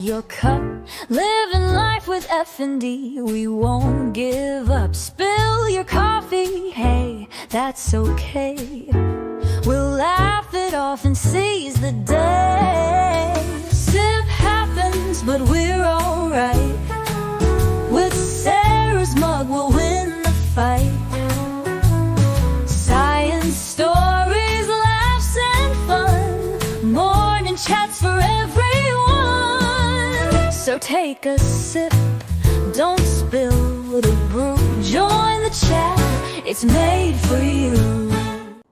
Your cup, living life with FND. We won't give up. Spill your coffee, hey, that's okay. We'll laugh it off and seize the day. Sip happens, but we're alright. With Sarah's mug, we'll win the fight. Science stories, laughs and fun. Morning chats for everyone. So take a sip, don't spill the brew. Join the chat, it's made for you.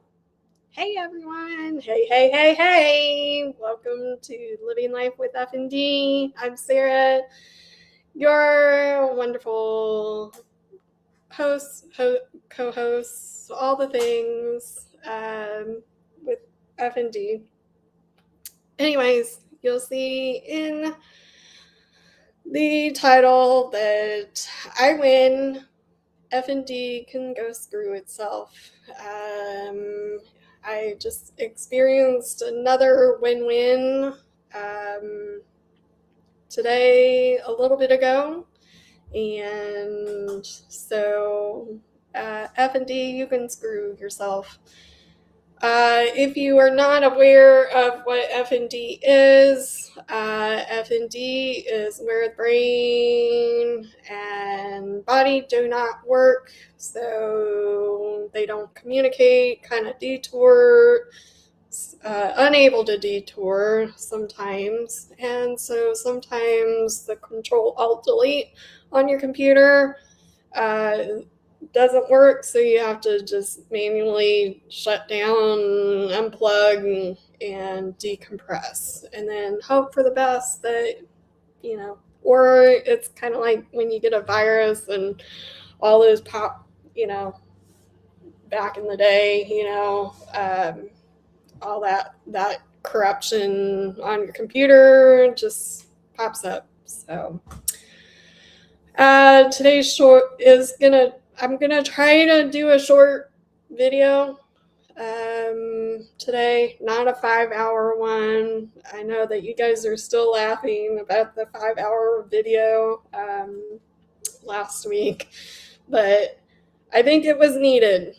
Hey everyone, hey. Welcome to Living Life with FND. I'm Sarah, your wonderful host, co-host, all the things with FND. Anyways, you'll see in the title that I win, FND can go screw itself. I just experienced another win-win today, a little bit ago, and so FND, you can screw yourself. If you are not aware of what FND is where the brain and body do not work, so they don't communicate, kind of detour, unable to detour sometimes, and so sometimes the Control-Alt-Delete on your computer doesn't work, so you have to just manually shut down, unplug, and decompress, and then hope for the best that, or it's kind of like when you get a virus and all those back in the day, all that corruption on your computer just pops up. So today's short is I'm gonna try to do a short video today, not a 5-hour one. I know that you guys are still laughing about the 5-hour video last week, but I think it was needed.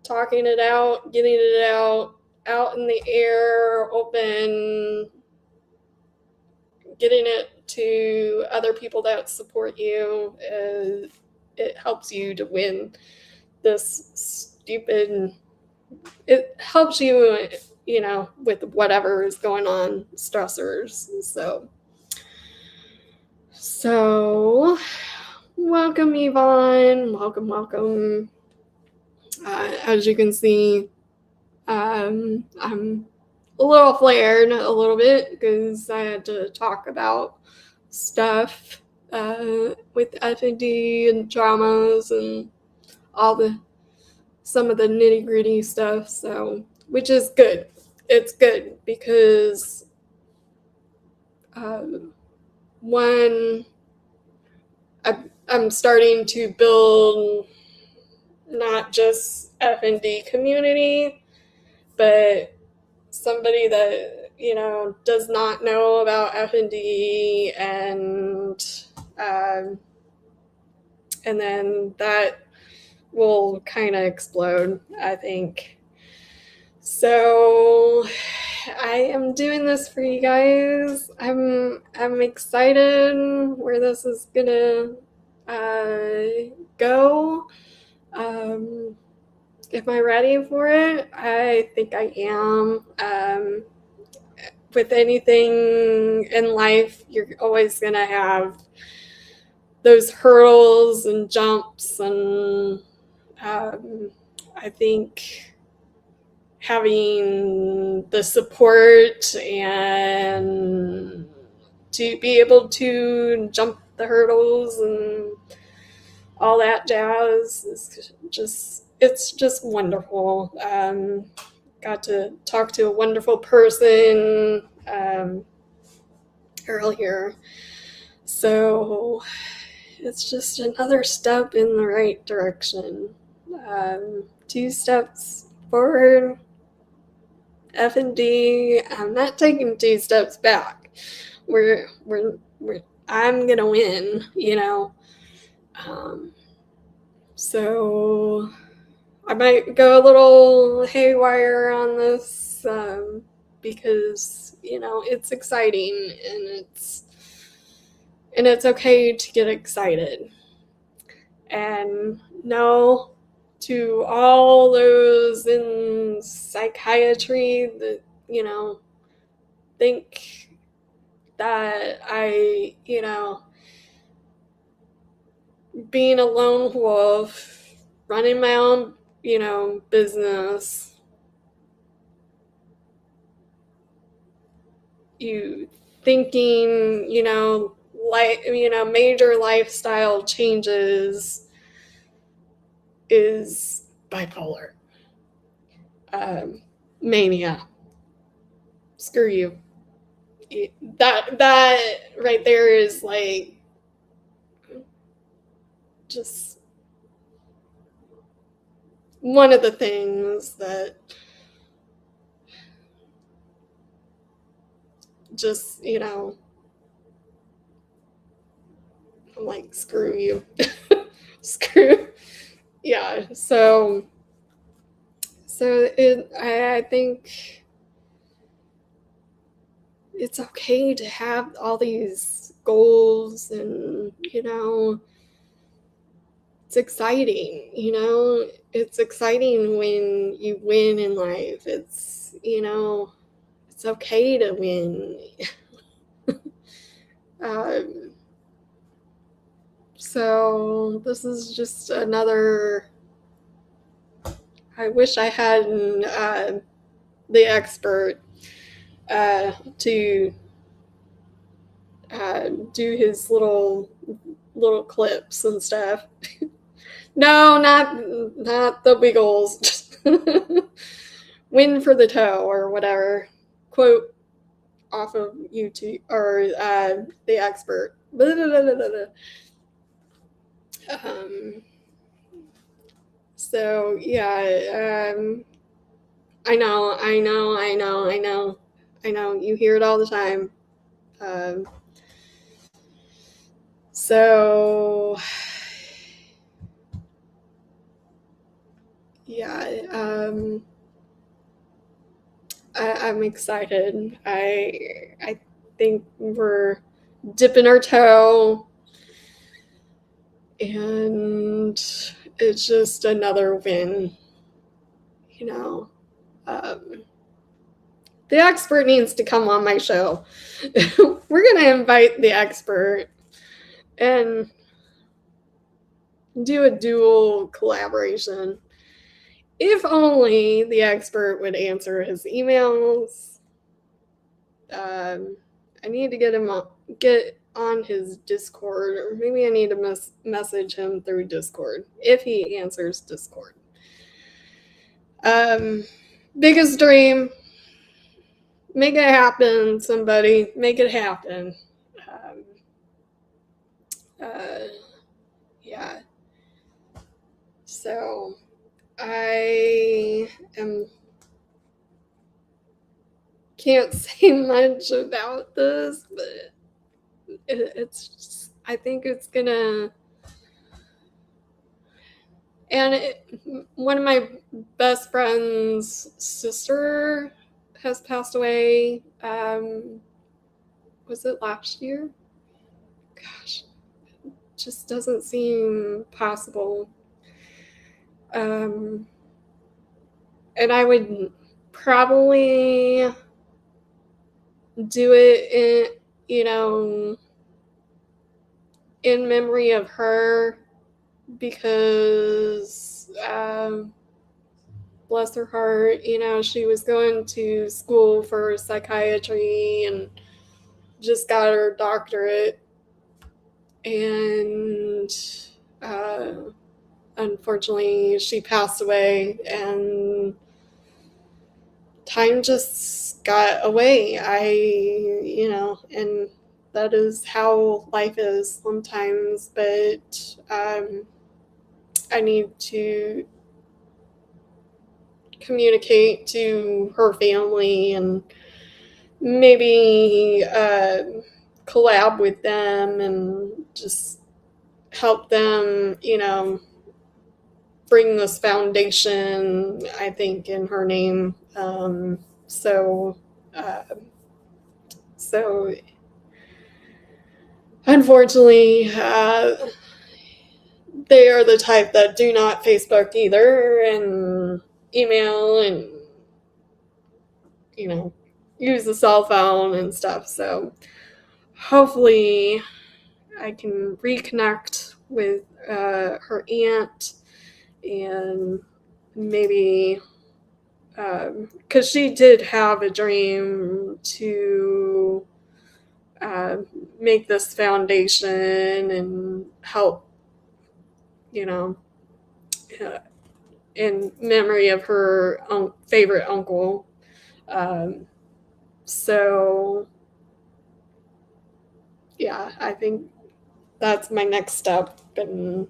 Talking it out, getting it out in the air, open, getting it to other people that support you, it helps you to win this stupid, it helps you, with whatever is going on, stressors. So welcome, Yvonne. Welcome. As you can see, I'm a little flared a little bit because I had to talk about stuff with FND and traumas and some of the nitty-gritty stuff, so, which is good. It's good because one, I'm starting to build not just FND community, but somebody that does not know about FND, and then that will kind of explode, I think. So I am doing this for you guys. I'm excited where this is gonna go. Am I ready for it? I think I am. With anything in life, you're always gonna have those hurdles and jumps, and I think having the support and to be able to jump the hurdles and all that jazz is it's just wonderful. Got to talk to a wonderful person earlier, so it's just another step in the right direction. 2 steps forward, FND, I'm not taking 2 steps back. I'm gonna win, you know. So I might go a little haywire on this because you know it's exciting and it's okay to get excited. And no, to all those in psychiatry that you know think that being a lone wolf, running my own, business, you thinking, major lifestyle changes is bipolar. Mania. Screw you. That right there is like just one of the things that just, I'm like, screw you. Screw. Yeah. I think it's okay to have all these goals and, it's exciting, it's exciting when you win in life. It's okay to win. So this is just another, I wish I had the expert to do his little clips and stuff. No, not the Wiggles. Win for the toe or whatever. Quote off of YouTube or the expert. Blah, blah, blah, blah, blah. So yeah, I know. You hear it all the time. So yeah, I'm excited. I think we're dipping our toe, and it's just another win. The expert needs to come on my show. We're gonna invite the expert and do a dual collaboration. If only the expert would answer his emails. I need to get on his Discord, or maybe I need to message him through Discord if he answers Discord. Biggest dream, make it happen. Somebody make it happen. Yeah. So I can't say much about this, but it's just, I think it's gonna, and one of my best friend's sister has passed away. Was it last year? Gosh, it just doesn't seem possible. And I would probably do it in memory of her, because bless her heart, she was going to school for psychiatry and just got her doctorate, and unfortunately she passed away, and time just got away. And that is how life is sometimes, but I need to communicate to her family and maybe collab with them and just help them, bring this foundation, I think, in her name. So, uh, so unfortunately, they are the type that do not Facebook either, and email, and use the cell phone and stuff. So hopefully I can reconnect with her aunt, and maybe because she did have a dream to make this foundation and help, you know, in memory of her favorite uncle. Um, so, yeah, I think that's my next step, and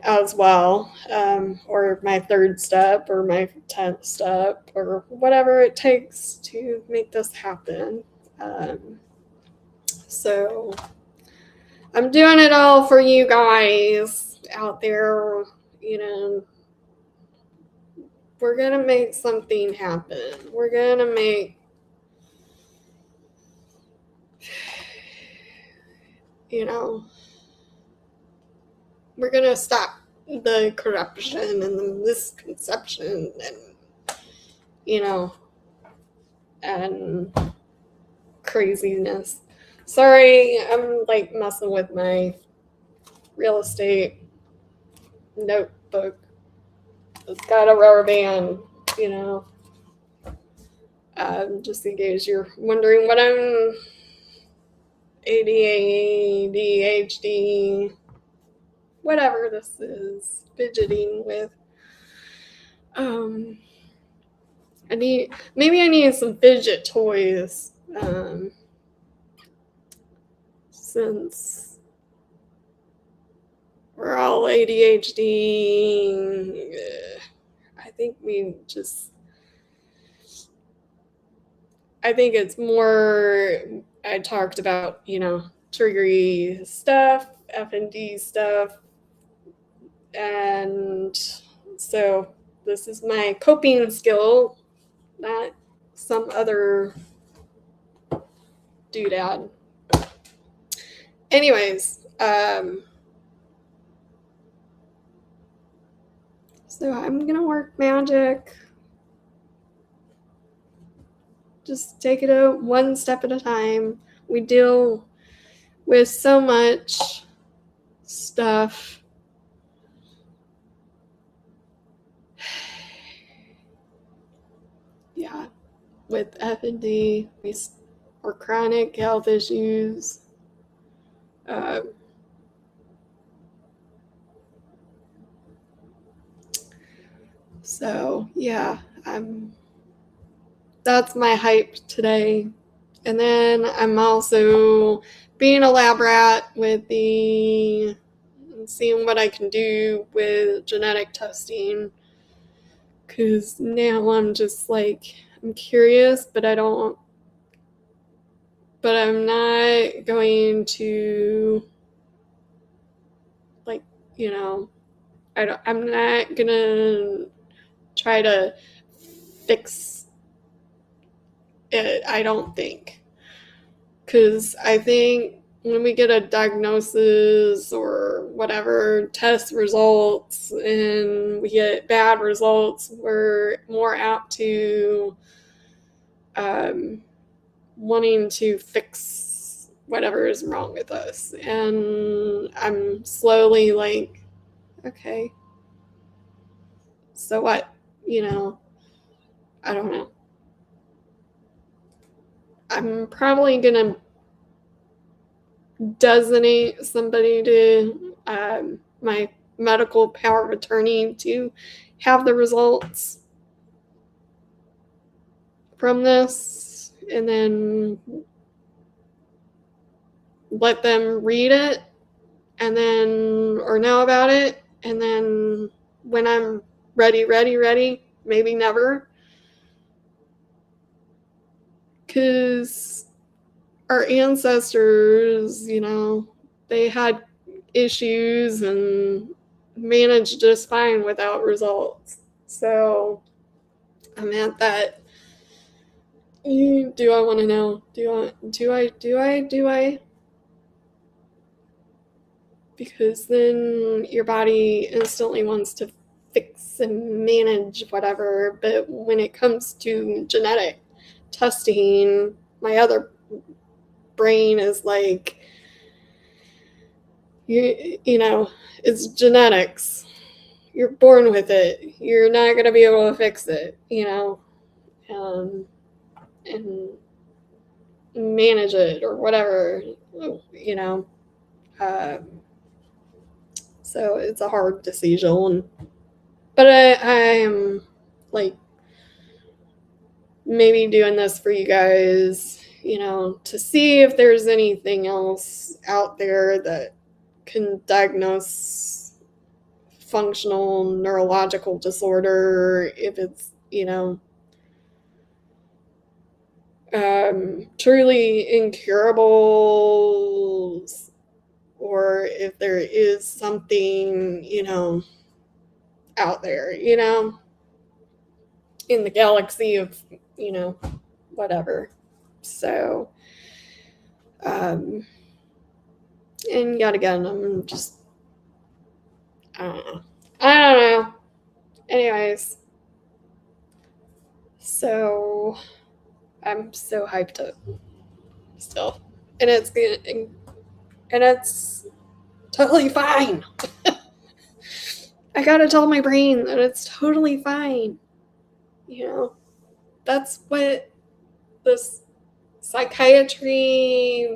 as well, or my third step, or my 10th step, or whatever it takes to make this happen. So I'm doing it all for you guys out there. We're gonna make something happen. We're gonna make, we're gonna stop the corruption and the misconception, and and craziness. Sorry, I'm like messing with my real estate notebook. It's got a rubber band, just in case you're wondering what I'm ADHD, whatever this is, fidgeting with. Maybe I need some fidget toys, since we're all ADHD. I think it's more, I talked about, triggery stuff, FND stuff, and so this is my coping skill, not some other doodad. Anyways, so I'm gonna work magic. Just take it out one step at a time. We deal with so much stuff. Yeah, with FND or chronic health issues. So yeah, that's my hype today. And then I'm also being a lab rat with seeing what I can do with genetic testing. Because now I'm just like, I'm curious, but I'm not going to, like, I'm not gonna try to fix it, I don't think. Because I think when we get a diagnosis or whatever, test results, and we get bad results, we're more apt to wanting to fix whatever is wrong with us. And I'm slowly like, okay, so what? I don't know. I'm probably gonna designate somebody to my medical power of attorney to have the results from this, and then let them read it, and then, or know about it, and then when I'm ready, maybe never. Because our ancestors, they had issues and managed just fine without results. So I'm at that. Do I want to know? Do I? Because then your body instantly wants to fix and manage whatever. But when it comes to genetic testing, my other brain is like, it's genetics. You're born with it. You're not going to be able to fix it, and manage it or whatever, So it's a hard decision. But I'm like maybe doing this for you guys, to see if there's anything else out there that can diagnose functional neurological disorder, if it's, truly incurable, or if there is something, out there, in the galaxy of, whatever. So, and yet again, I'm just, I don't know. Anyways, so I'm so hyped up still, and it's totally fine. I gotta tell my brain that it's totally fine. That's what this psychiatry,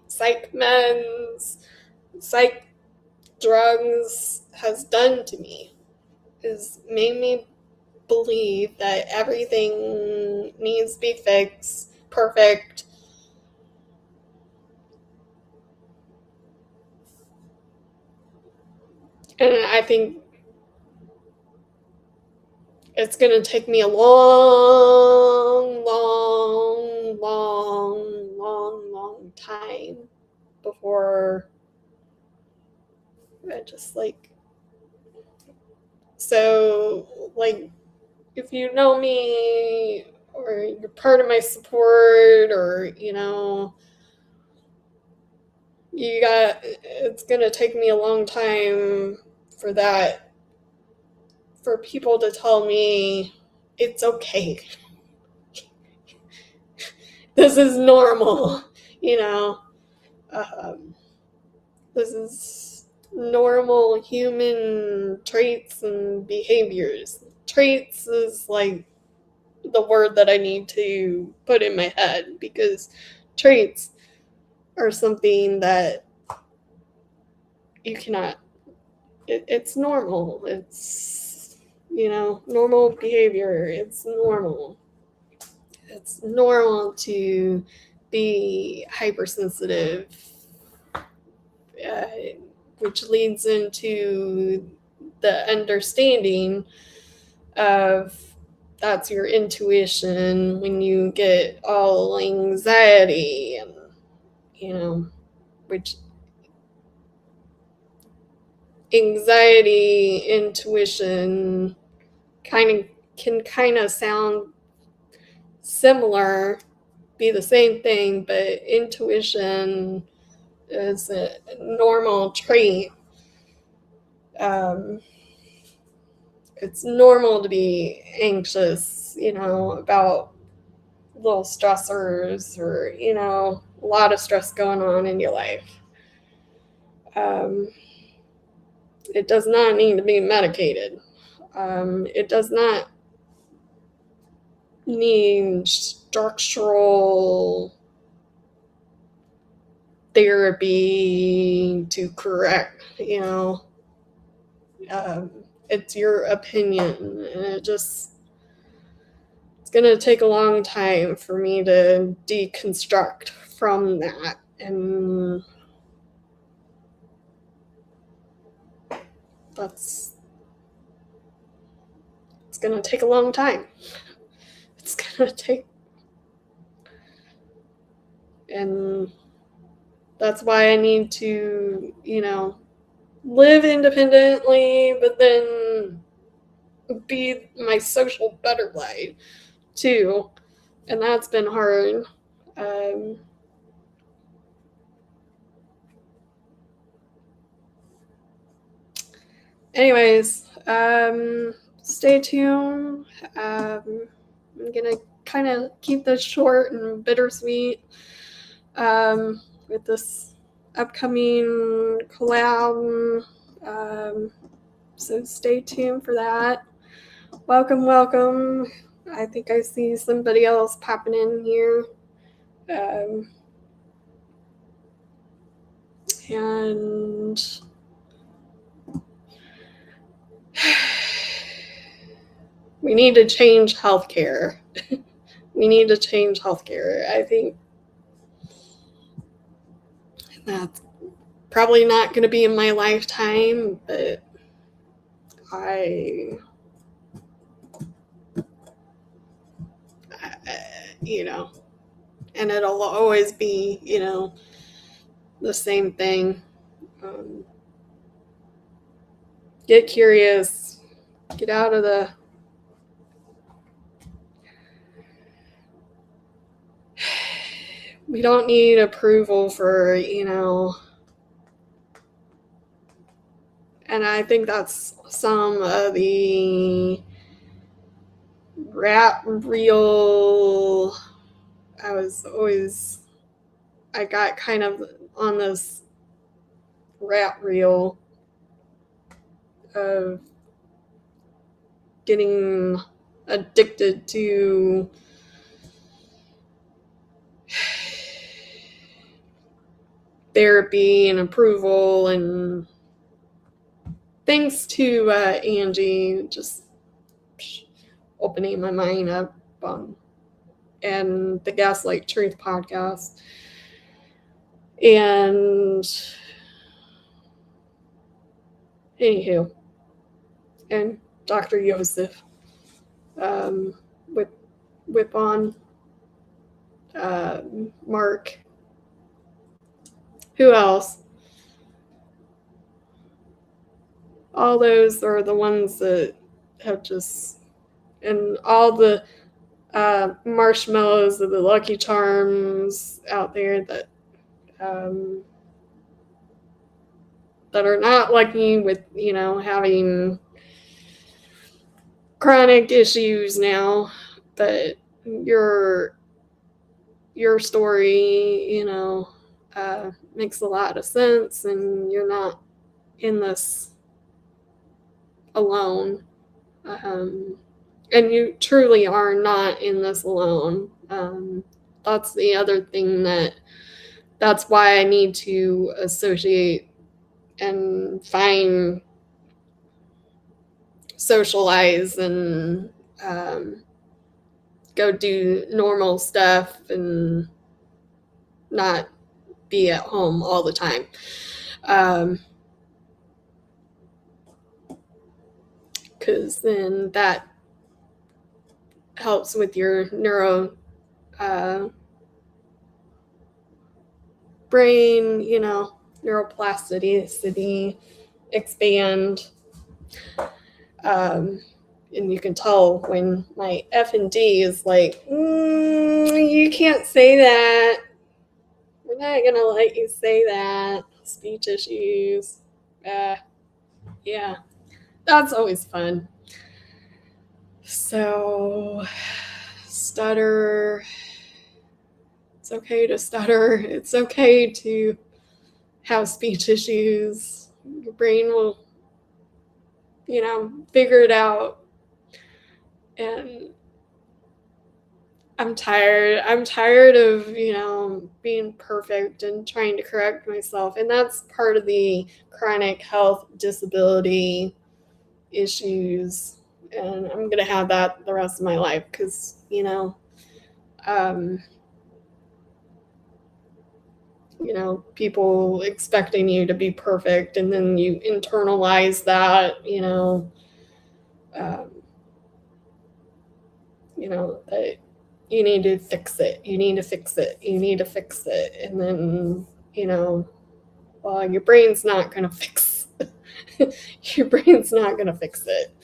psych meds, psych drugs has done to me, is made me believe that everything needs to be fixed, perfect. And I think it's going to take me a long time before I just so if you know me or you're part of my support, or it's going to take me a long time for people to tell me it's okay. This is normal, this is normal human traits and behaviors. Traits is the word that I need to put in my head, because traits are something that you cannot, it's normal. It's, normal behavior. It's normal. It's normal to be hypersensitive, which leads into the understanding of that's your intuition when you get all anxiety, and which anxiety, intuition can sound similar, be the same thing, but intuition is a normal trait. It's normal to be anxious, about little stressors, or, a lot of stress going on in your life. It does not need to be medicated. It does not need structural therapy to correct, it's your opinion, and it's going to take a long time for me to deconstruct from that. And that's it's going to take a long time. It's going to take, and that's why I need to, live independently, but then be my social butterfly too. And that's been hard. Anyways, stay tuned. I'm gonna kind of keep this short and bittersweet with this upcoming collab. So stay tuned for that. Welcome. I think I see somebody else popping in here. And we need to change healthcare. I think that's probably not going to be in my lifetime, but and it'll always be, the same thing. Get curious, get out of the we don't need approval for, and I think that's some of the rat reel. I got kind of on this rat reel of getting addicted to therapy and approval, and thanks to Angie just opening my mind up and the Gaslight Truth podcast. And anywho, and Dr. Yosef with Whip on Mark. Who else? All those are the ones that have just, and all the marshmallows of the Lucky Charms out there that are not lucky with, having chronic issues now, but your story, makes a lot of sense, and you're not in this alone. And you truly are not in this alone. That's the other thing that's why I need to associate and socialize and go do normal stuff and not be at home all the time. Because then that helps with your brain, neuroplasticity expand. And you can tell when my FND is like, you can't say that. We're not going to let you say that. Speech issues. Yeah, that's always fun. So, stutter. It's okay to stutter. It's okay to have speech issues. Your brain will, figure it out. And I'm tired. I'm tired of, being perfect and trying to correct myself. And that's part of the chronic health disability issues. And I'm going to have that the rest of my life because, people expecting you to be perfect, and then you internalize that, that you need to fix it, you need to fix it, you need to fix it. And then, well, your brain's not going to fix your brain's not going to fix it.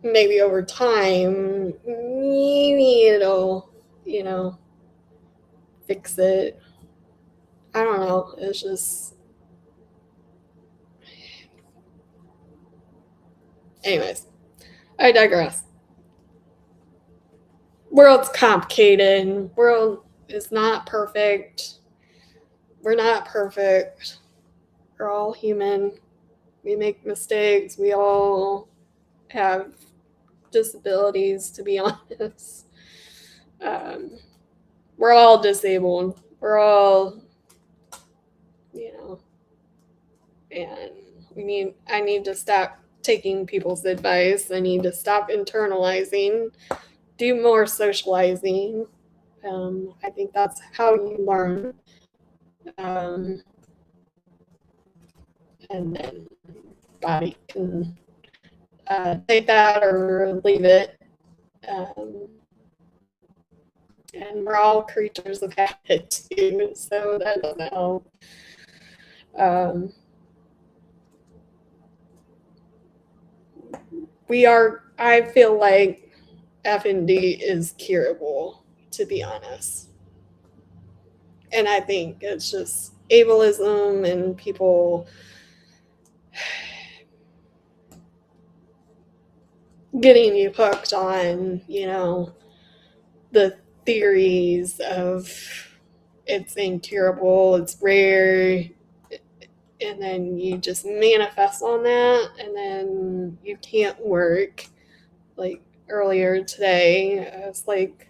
Maybe over time, maybe it'll, fix it. I don't know. It's just, anyways, I digress. World's complicated. World is not perfect. We're not perfect. We're all human. We make mistakes. We all have disabilities, to be honest. We're all disabled. We're all, and I need to stop taking people's advice. I need to stop internalizing, do more socializing. I think that's how you learn. And then body can take that or leave it. And we're all creatures of habit too, so that doesn't help. I feel like FND is curable, to be honest. And I think it's just ableism and people getting you hooked on, the theories of it's incurable, it's rare, and then you just manifest on that, and then you can't work. Like earlier today, I was like,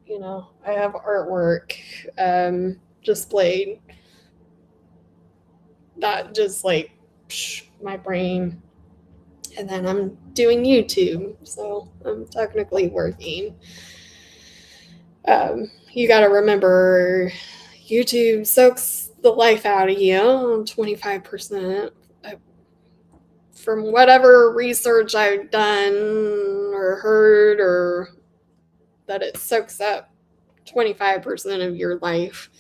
I have artwork displayed that just like my brain, and then I'm doing YouTube, so I'm technically working. You got to remember, YouTube soaks the life out of you, 25%. From whatever research I've done or heard, or that it soaks up 25% of your life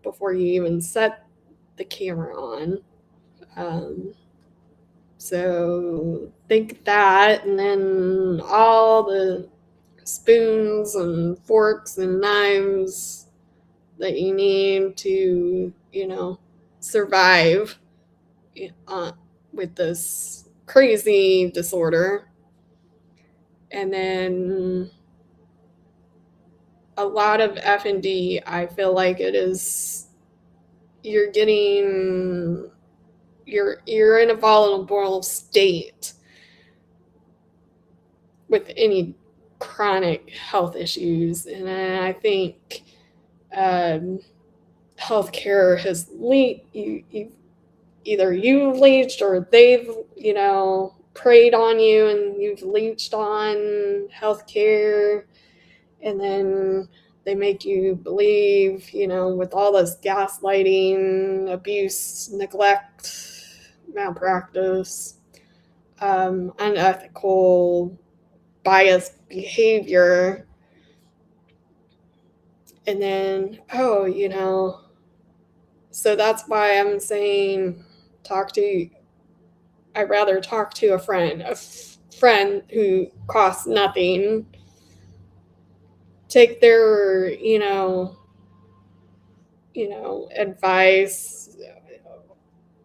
before you even set the camera on. So think that, and then all the spoons and forks and knives that you need to, survive with this crazy disorder. And then a lot of FND, I feel like it is, you're in a vulnerable state with any chronic health issues. And I think healthcare has either you leached or they've, preyed on you and you've leached on healthcare. And then they make you believe, with all this gaslighting, abuse, neglect, malpractice, unethical, biased behavior. And then, so that's why I'm saying I'd rather talk to a friend who costs nothing, take their, advice,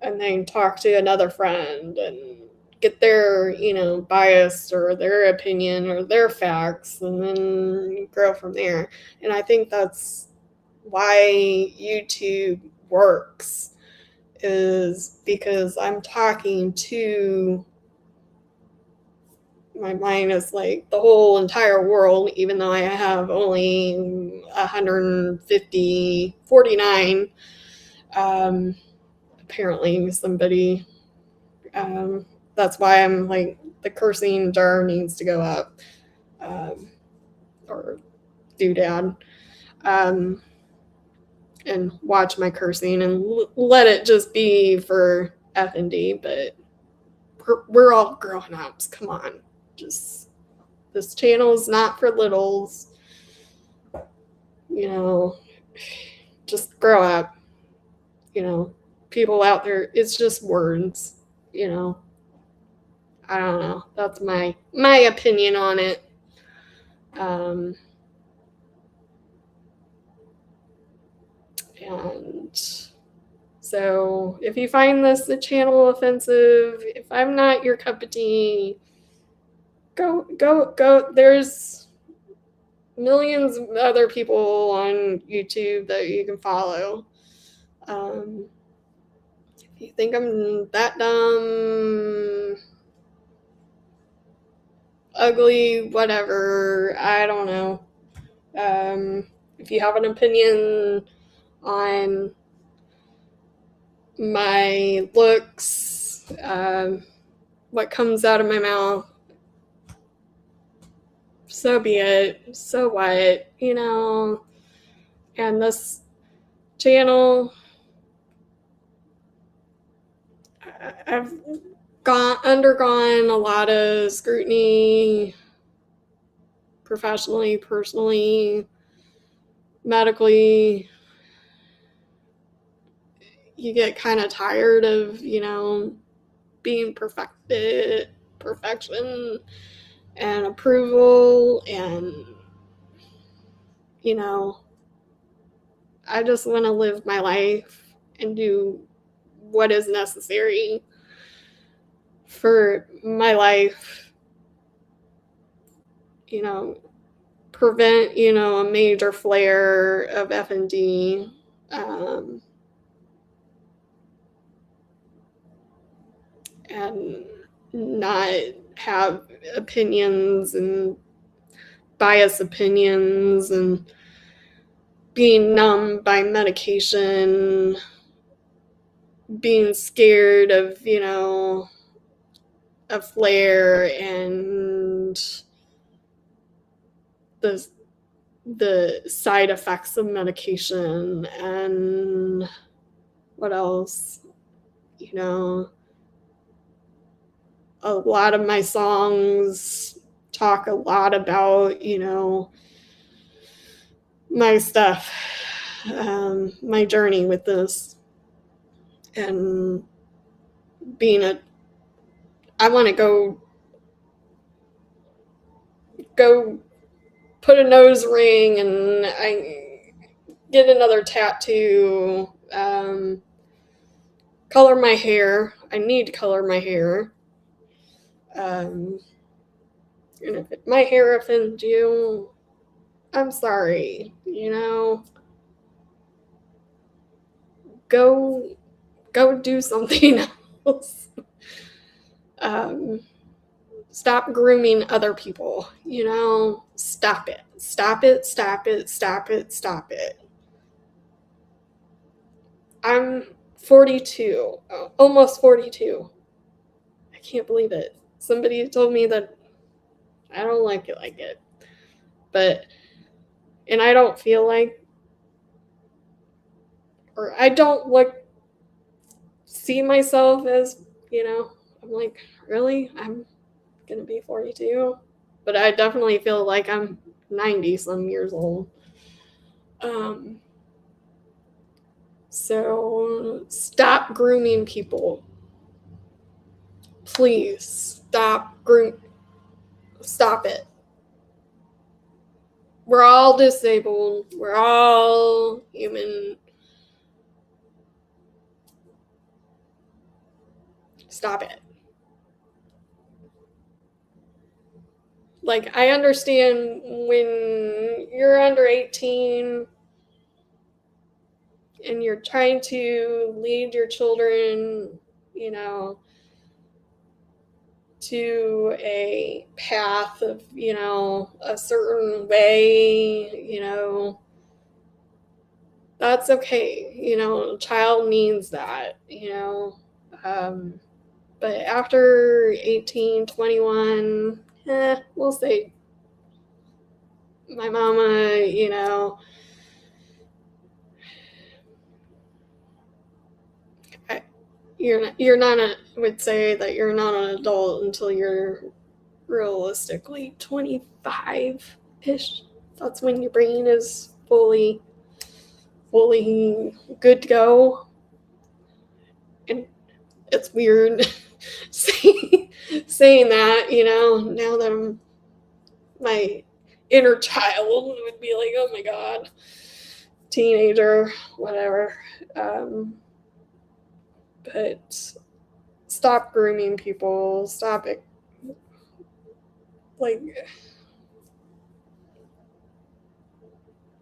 and then talk to another friend and get their, bias or their opinion or their facts, and then grow from there. And I think that's why YouTube works, is because I'm talking to, my mind is like the whole entire world, even though I have only 49. Apparently somebody, that's why I'm like, the cursing jar needs to go up, or doodad, and watch my cursing and let it just be for FND, but we're all grown ups. Come on. Just, this channel is not for littles. You know, just grow up. You know, people out there, it's just words, you know. I don't know. That's my opinion on it. And so if you find the channel offensive, if I'm not your cup of tea, go. There's millions of other people on YouTube that you can follow. If you think I'm that dumb, ugly, whatever, I don't know. If you have an opinion on my looks, what comes out of my mouth, so be it. So what, you know? And this channel, I've undergone a lot of scrutiny, professionally, personally, medically. You get kind of tired of, you know, being perfection and approval, and, you know, I just want to live my life and do what is necessary for my life, you know, prevent, you know, a major flare of FND. And not have opinions and biased opinions and being numb by medication, being scared of, you know, a flare and the side effects of medication, and what else, you know, a lot of my songs talk a lot about, you know, my stuff, my journey with this, and I want to go put a nose ring, and I get another tattoo, color my hair. I need to color my hair. And if my hair offends you, I'm sorry, you know. Go do something else. Stop grooming other people, you know. Stop it. I'm 42, almost 42. I can't believe it. Somebody told me that I don't like it. And I don't feel like, or I don't see myself as, you know, I'm like, really? I'm going to be 42? But I definitely feel like I'm 90 some years old. So stop grooming people. Please stop it. We're all disabled. We're all human. Stop it. Like, I understand when you're under 18 and you're trying to lead your children, you know, to a path of, you know, a certain way, you know, that's okay. You know, a child needs that, you know. But after 18, 21, we'll say my mama, you know, would say that you're not an adult until you're realistically 25-ish. That's when your brain is fully good to go. And it's weird saying that, now that I'm my inner child would be like, oh my god, teenager, whatever. But stop grooming people. Stop it.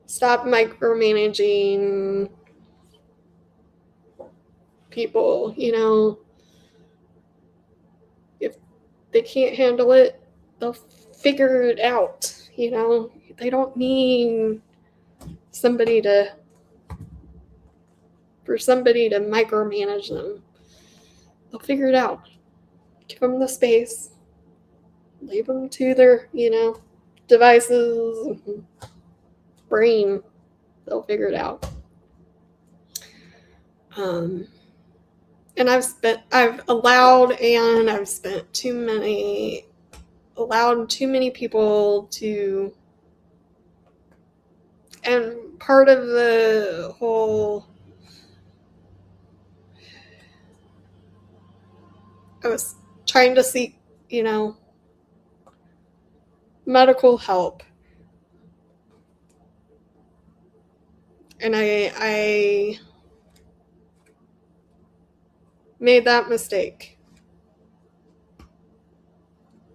Stop micromanaging people. If they can't handle it, they'll figure it out. They don't need somebody to micromanage them. They'll figure it out. Give them the space. Leave them to their, devices, brain. They'll figure it out. And I've allowed too many people to, and part of the whole, I was trying to seek, medical help. And I made that mistake.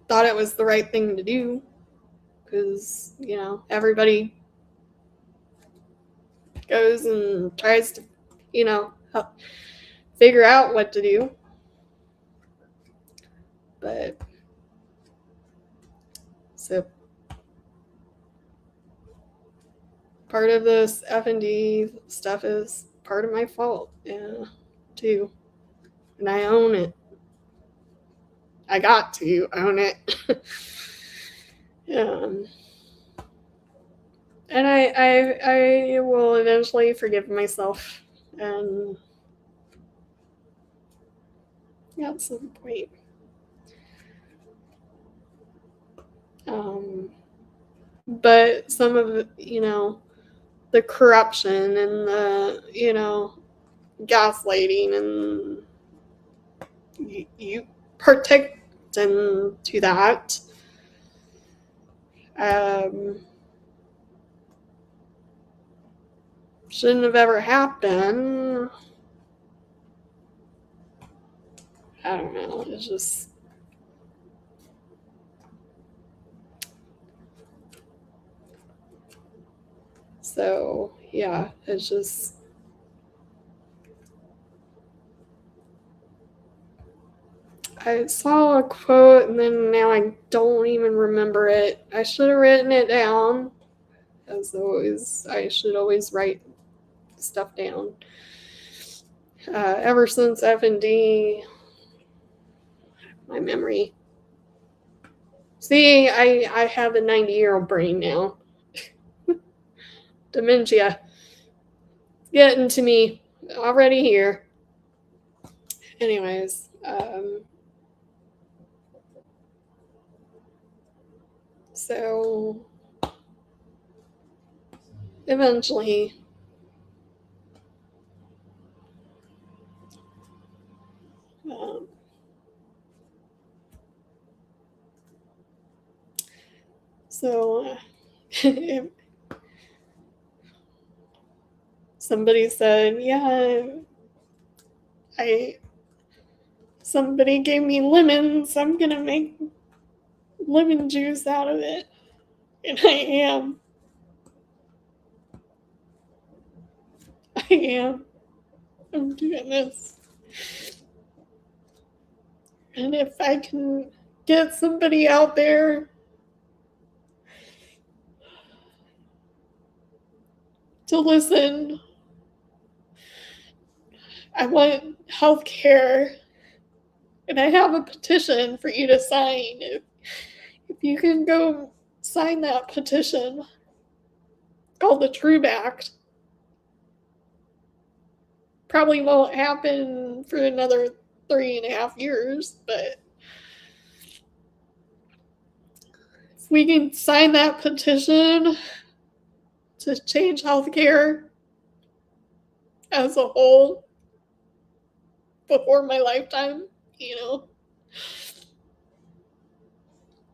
Thought it was the right thing to do because, everybody goes and tries to, help figure out what to do. But, so, part of this FND stuff is part of my fault, too. And I own it. I got to own it. And I will eventually forgive myself, and at some point. But some of the corruption and the gaslighting and you partake into that. Shouldn't have ever happened. I don't know. It's just so yeah. It's just I saw a quote and then now I don't even remember it. I should have written it down. As always, I should always write stuff down. Ever since FND, my memory. See, I have a 90-year-old brain now. Dementia. Getting to me already here. Anyways, so eventually somebody said, yeah, somebody gave me lemons, I'm gonna make lemon juice out of it. And I am. I'm doing this. And if I can get somebody out there to listen, I want health care. And I have a petition for you to sign. If you can go sign that petition called the True Act, probably won't happen for another 3.5 years, but if we can sign that petition to change healthcare as a whole before my lifetime,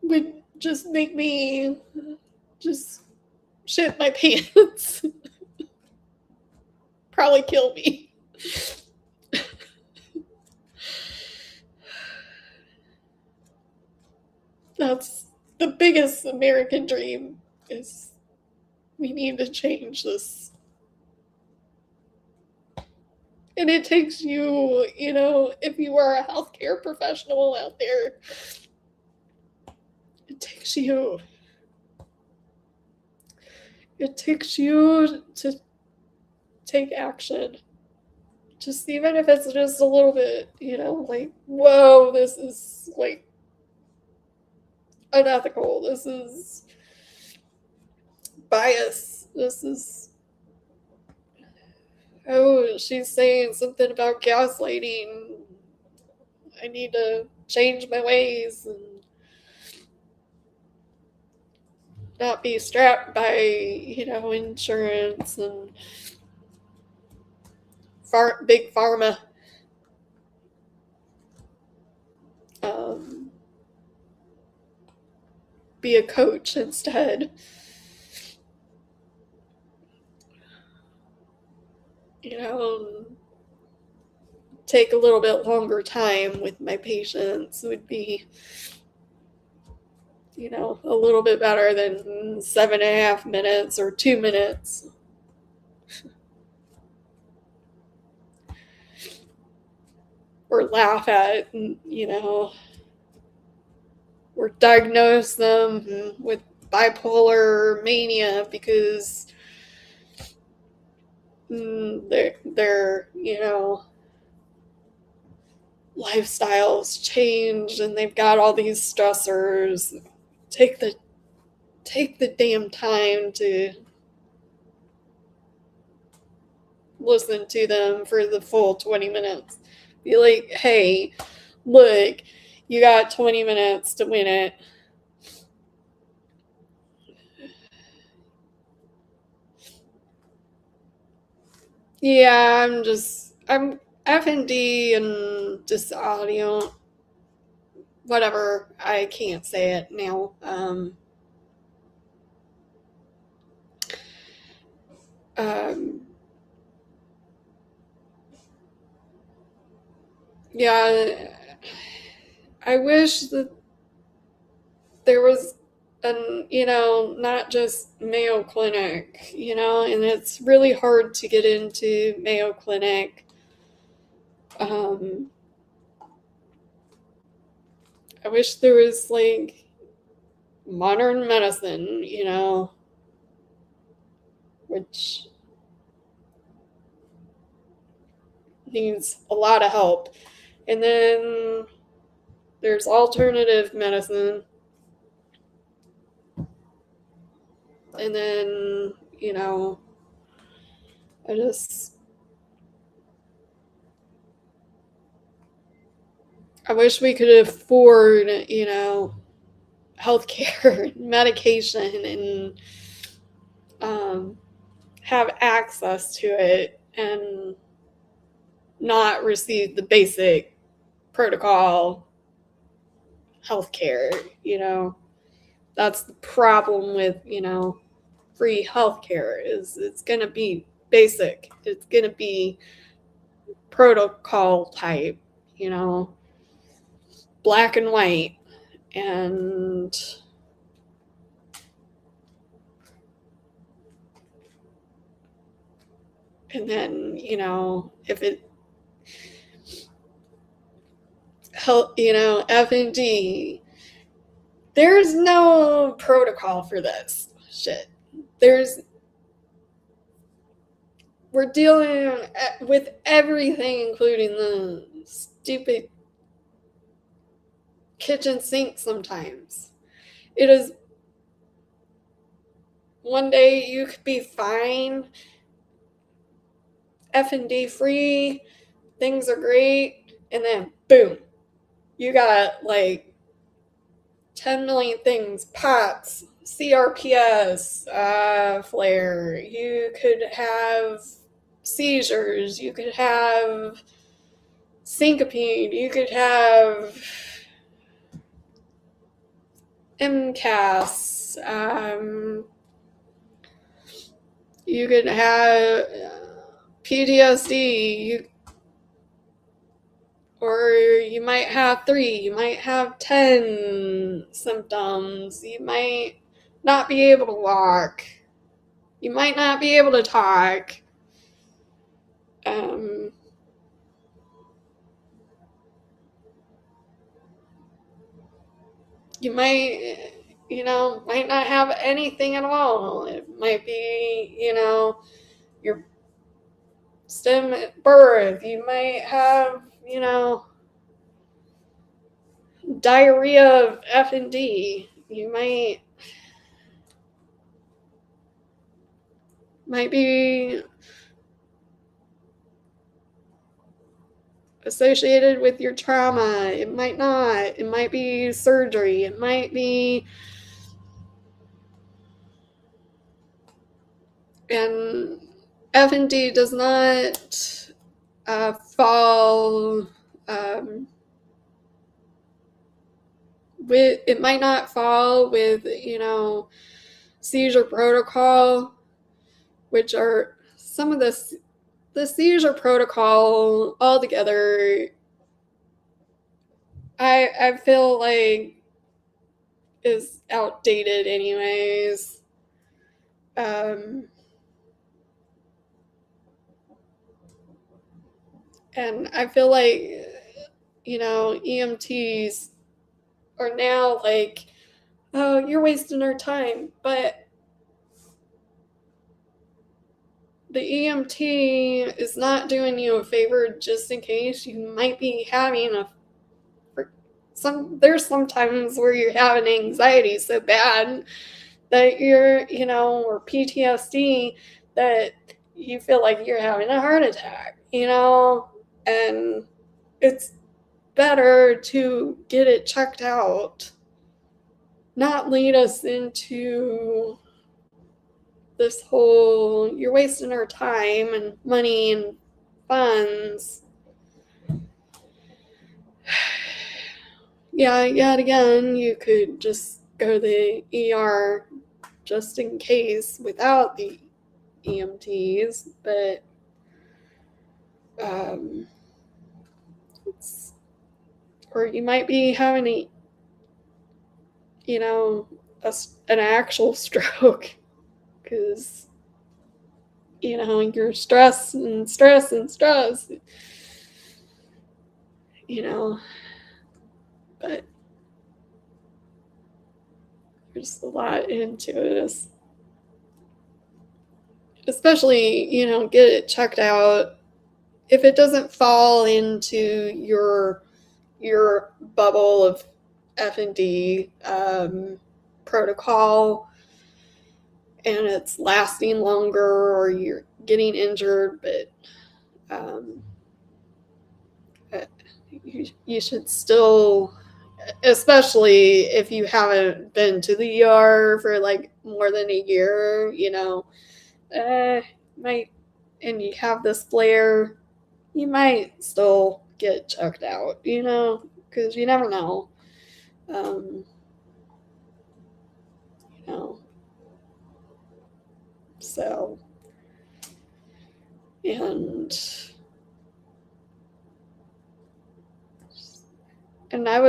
would just make me just shit my pants. Probably kill me. That's the biggest American dream, is we need to change this. And it takes you, if you are a healthcare professional out there, it takes you to take action. Just even if it's just a little bit, like, whoa, this is like unethical. This is bias. This is, oh, she's saying something about gaslighting. I need to change my ways and not be strapped by, insurance and big pharma. Be a coach instead. Take a little bit longer time with my patients would be, a little bit better than 7.5 minutes or 2 minutes. Or laugh at, or diagnose them with bipolar mania because their lifestyles changed and they've got all these stressors. Take the damn time to listen to them for the full 20 minutes. Be like, hey, look, you got 20 minutes to win it. Yeah, I'm FND and just audio, whatever. I can't say it now. Yeah, I wish that there was not just Mayo Clinic, and it's really hard to get into Mayo Clinic. I wish there was like modern medicine, which needs a lot of help. And then there's alternative medicine. And then, I wish we could afford, healthcare, medication, and have access to it and not receive the basic protocol healthcare. That's the problem with, free healthcare, is it's going to be basic. It's going to be protocol type, black and white. And then, if it help, FND, there's no protocol for this shit. We're dealing with everything, including the stupid kitchen sink sometimes. It is, one day you could be fine, FND free, things are great, and then boom, you got like 10 million things, POTS, CRPS, flare. You could have seizures. You could have syncope. You could have MCAS. You could have PTSD. Or you might have 3, you might have 10 symptoms, you might not be able to walk, you might not be able to talk. You might, might not have anything at all. It might be, your stem at birth. You might have, diarrhea of FND. You might be associated with your trauma. It might not. It might be surgery. It might be. And FND does not fall with. It might not fall with seizure protocol, which are some of the seizure protocol altogether. I feel like is outdated anyways. And I feel like, EMTs are now like, oh, you're wasting our time. But the EMT is not doing you a favor just in case you might be having there's some times where you're having anxiety so bad that you're, or PTSD that you feel like you're having a heart attack, and it's better to get it checked out, not lead us into this whole you're wasting our time and money and funds. Yeah, yet again, you could just go to the ER just in case without the EMTs, but or you might be having an actual stroke because you're stress and stress and stress, but there's a lot into this, especially get it checked out. If it doesn't fall into your bubble of FND protocol and it's lasting longer or you're getting injured, but you should still, especially if you haven't been to the ER for like more than a year, might, and you have this flare, you might still get checked out, because you never know. So, and I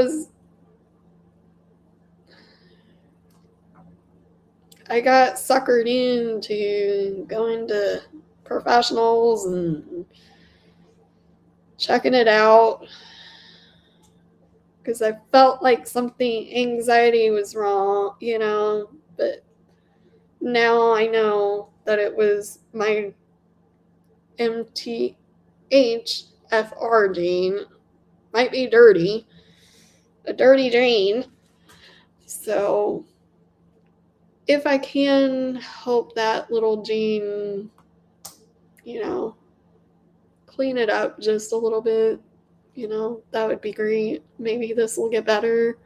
got suckered into going to professionals and checking it out because I felt like anxiety was wrong, but now I know that it was my MTHFR gene. Might be a dirty gene. So if I can help that little gene, clean it up just a little bit, that would be great. Maybe this will get better.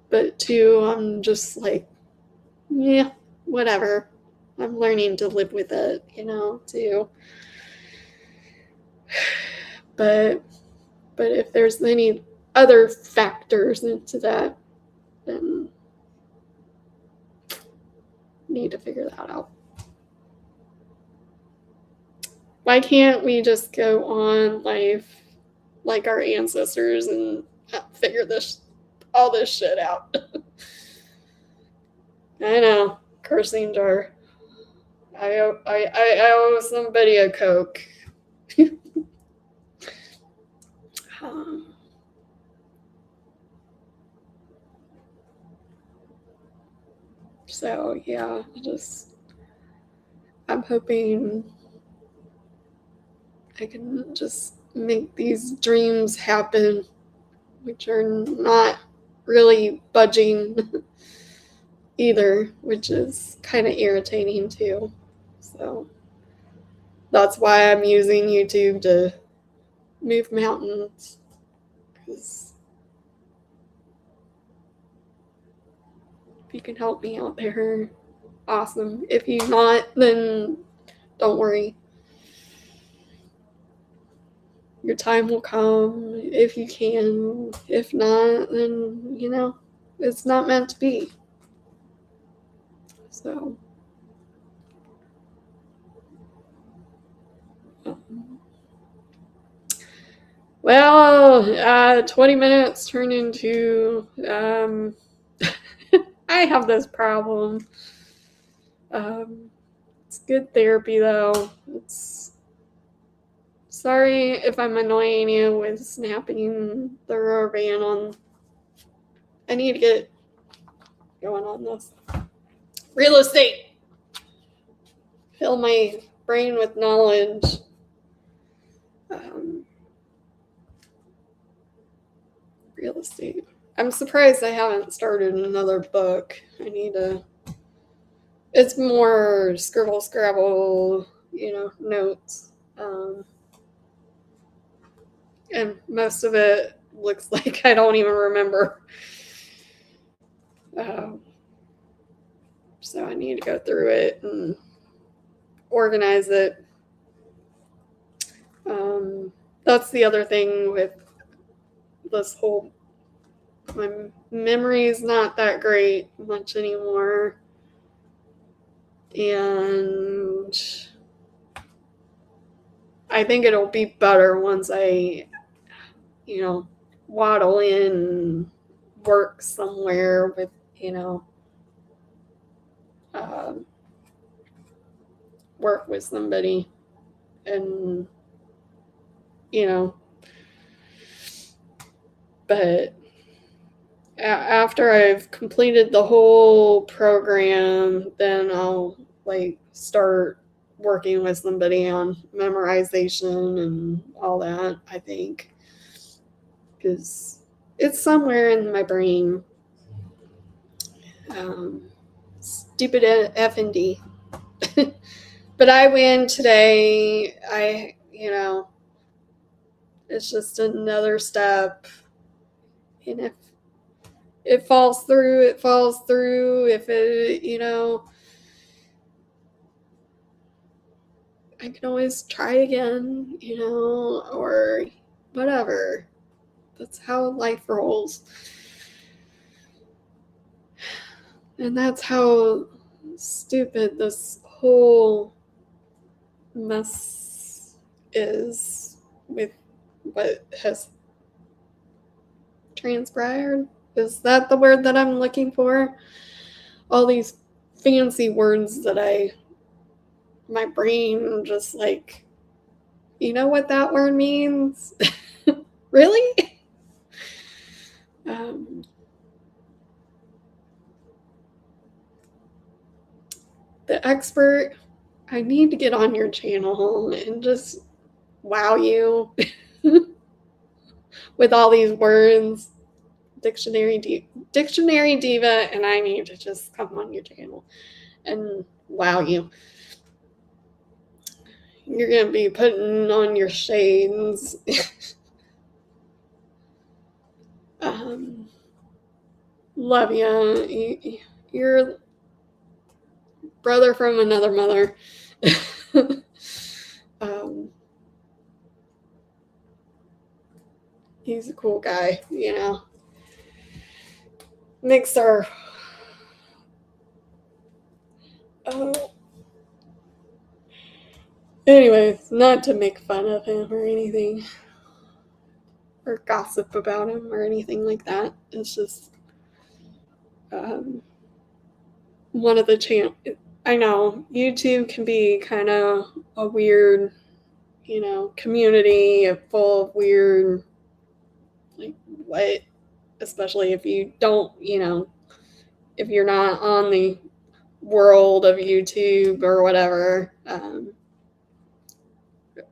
But 2, I'm just like, yeah, whatever. I'm learning to live with it, too. But if there's any other factors into that, then need to figure that out. Why can't we just go on life like our ancestors and figure all this shit out? I know, cursing jar. I owe somebody a Coke. So yeah, I'm hoping I can just make these dreams happen, which are not really budging either, which is kind of irritating too. So that's why I'm using YouTube to move mountains. Because if you can help me out there, awesome. If you're not, then don't worry. Your time will come if you can. If not, then, it's not meant to be. So, well, 20 minutes turned into, I have this problem. It's good therapy, though. Sorry if I'm annoying you with snapping the rubber band on. I need to get going on this. Real estate. Fill my brain with knowledge. Real estate. I'm surprised I haven't started another book. I need to. It's more scribble, scrabble, notes. And most of it looks like I don't even remember. So I need to go through it and organize it. That's the other thing with this whole. My memory is not that great much anymore. And I think it'll be better once I, waddle in and work somewhere with, work with somebody and, but after I've completed the whole program, then I'll start working with somebody on memorization and all that, I think, because it's somewhere in my brain. Stupid FND. But I win today. It's just another step. And if it falls through, it falls through. If it, I can always try again, or whatever. That's how life rolls. And that's how stupid this whole mess is with what has transpired. Is that the word that I'm looking for? All these fancy words that my brain just you know what that word means? Really? The expert, I need to get on your channel and just wow you with all these words. Dictionary Diva, and I need to just come on your channel and wow you. You're gonna be putting on your shades. Love you. You're brother from another mother. He's a cool guy, you know. Makes our anyways, not to make fun of him or anything, or gossip about him or anything like that. It's just one of the I know YouTube can be kind of a weird, you know, community full of weird, like, what, especially if you don't, you know, if you're not on the world of YouTube or whatever.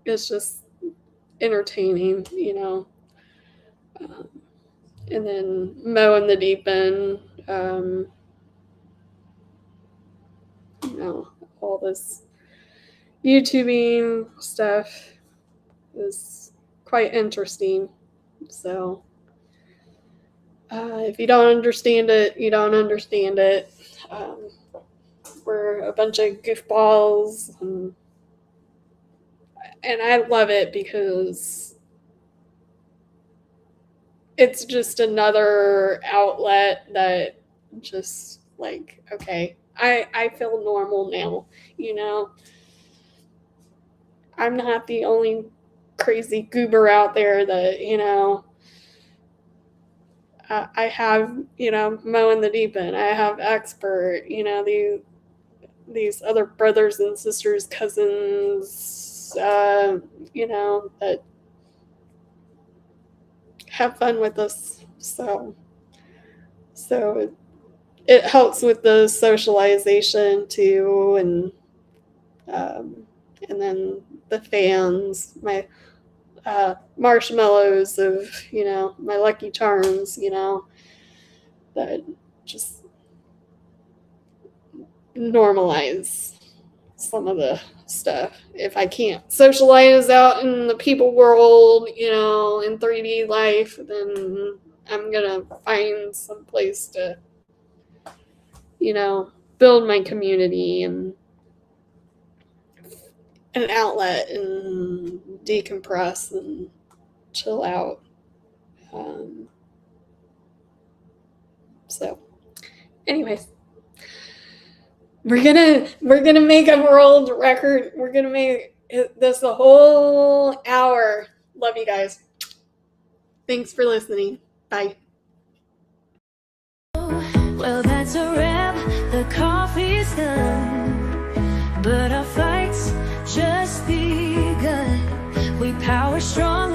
It's just entertaining, you know. And then Mo in the Deep End, you know, all this YouTubing stuff is quite interesting. So if you don't understand it, you don't understand it. We're a bunch of goofballs, and I love it because it's just another outlet that just, like, okay, I feel normal now, you know. I'm not the only crazy goober out there that, you know, I have, you know, Mo in the Deep End. I have Expert, you know, these other brothers and sisters, cousins, you know, that have fun with us. So it helps with the socialization too, and then the fans, my marshmallows of, you know, my Lucky Charms, you know, that just normalize some of the stuff. If I can't socialize out in the people world, you know, in 3D life, then I'm gonna find some place to, you know, build my community and an outlet and decompress and chill out. So anyways, we're gonna make a world record. We're gonna make this a whole hour. Love you guys. Thanks for listening. Bye. Well, that's a wrap. The coffee's done, but our fight's just begun. We power strong.